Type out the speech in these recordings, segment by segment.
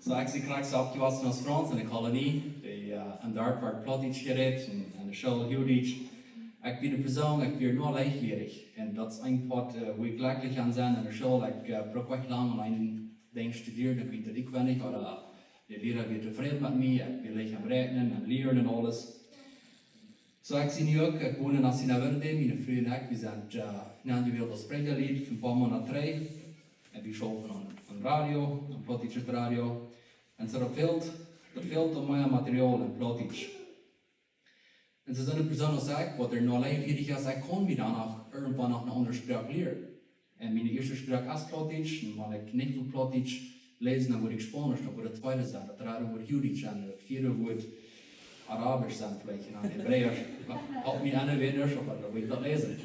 So ik zie graag zo opgewassen als Frans in de kolonie, en daar werd Plotitsch geredet en de school Juditsch. Ik ben een persoon, ik ben nur leidlierig. En dat is een part waar ik glücklich aan zijn in de school. Ik brauche echt lang om een ding studieren, ik weet dat ik weinig, oder de leraar weer tevreden met mij, ik wil leren rekenen en leren en alles. So ik zie nu ook, ik woon in Assinaverde, mijn vrienden en ik, we zijn nu weer dat sprekerlied van paar maanden terug. En we schaffen aan radio, aan Plotitsch radio. En zo dat veld om mijn materiaal in Plotitsch. En ze zijn een persoon als ik, wat er nou leidlierig is, ik kon me dan ook irgendwann nog een andere spraak leren. En mijn eerste spraak is Plotitsch, en wanneer ik niet voor Plotitsch lees, dan word ik Spanisch, dan wordt het tweede zijn, dat derde wordt Juditsch en het vierde wordt Arabisch zijn, vielleicht, en Hebräisch. Ook niet aan de winners, maar dan wil ik dat lezen.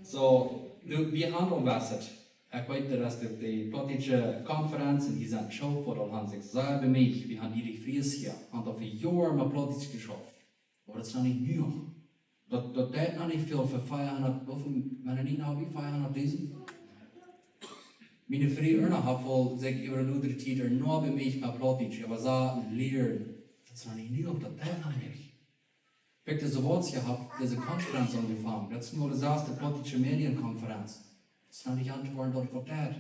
So, wie handelen was het? Ik weet dat de Plotitsche Konferenzen, die zijn schon voor al han zich zei bij mij, we hebben die Fries hier, hebben al voor jaren met Plotitsch geschafft. Maar dat is nog niet nu. Dat deed nog niet veel voor 500, hoeveel mensen niet nou wie 500.000? Mijn vrienden hebben vol zich over de oudere tijd er nog bij mij met Plotitsch, aber zaten leren. Dat is nog niet nu, dat deed nog niet. Ik heb deze woord gehad, deze Konferenz angefangen. Dat is nur de erste Plotitsche Medienkonferenz. Dat is nog niet antwoorden dat voor dat.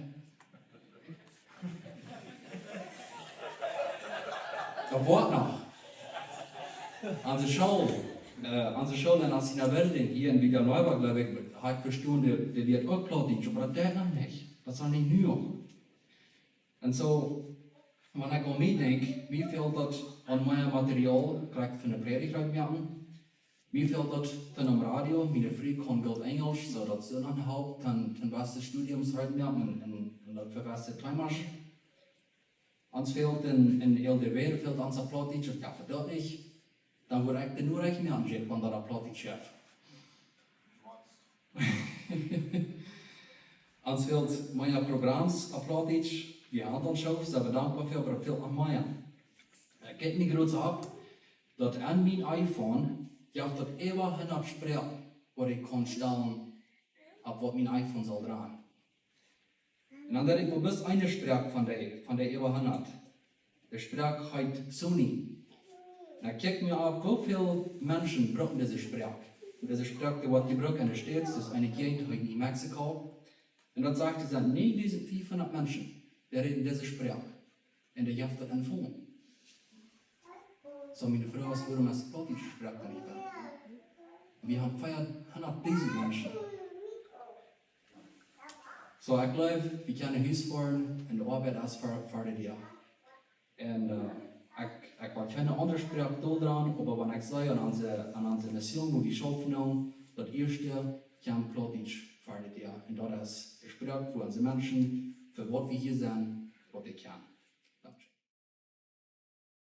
Dat wordt nog. Onze school in Assinaverde, hier in Villa Neuburg, glaube ich, habe ich verstanden, die wird auch Plotitsch, aber das noch nicht. Das ist noch nicht neu. Und so, wenn ich an mich denke, wie viel das an meinem Material kriegt von der Predigt merken, wie viel das von dem Radio, meine Freunde können gut Englisch, so dass sie dann halt dann was des Studiums merken und dann für was der Time ist. Uns fehlt in LDW, fehlt uns ein Plotitsch, ich darf das nicht. Dan word ik er nur echt mee aangezet, want dat Plotitsch chef. Ons fehlt mijn programma's op Plotitsch, die anderen schaffen, ze hebben dankbaar veel, maar veel aan mij. Ik heb niet groot op dat aan mijn iPhone, je hebt dat eeuwig in het spreken, waar ik kan stellen op wat mijn iPhone zal draaien. En dan denk ik, wo best eine sprake van de eeuwig in. De sprake heet Sony. Na kijk mir auf, hoeveel Menschen brauchen diese Sprache. Diese Sprache, die wird gebraucht in der Stadt, das ist eine Gegend in Mexiko. Und dort sagte sie, nee, diese 500 Menschen, die reden diese Sprache. Und die haben das empfohlen. So, meine Frau, was warum ist Plotitsch Sprache nicht da? Wir haben 500.000 Menschen. So, ich glaube, wir können Haus bauen und die Arbeit ist für die Jahr. Und ik wil geen andere spraak doordragen, maar wat ik zei aan onze mission, wo we schaffen, dat eerste kan Plotitsch voor dit jaar. En dat is de spraak voor onze mensen, voor wat we hier zijn, wat ik kan.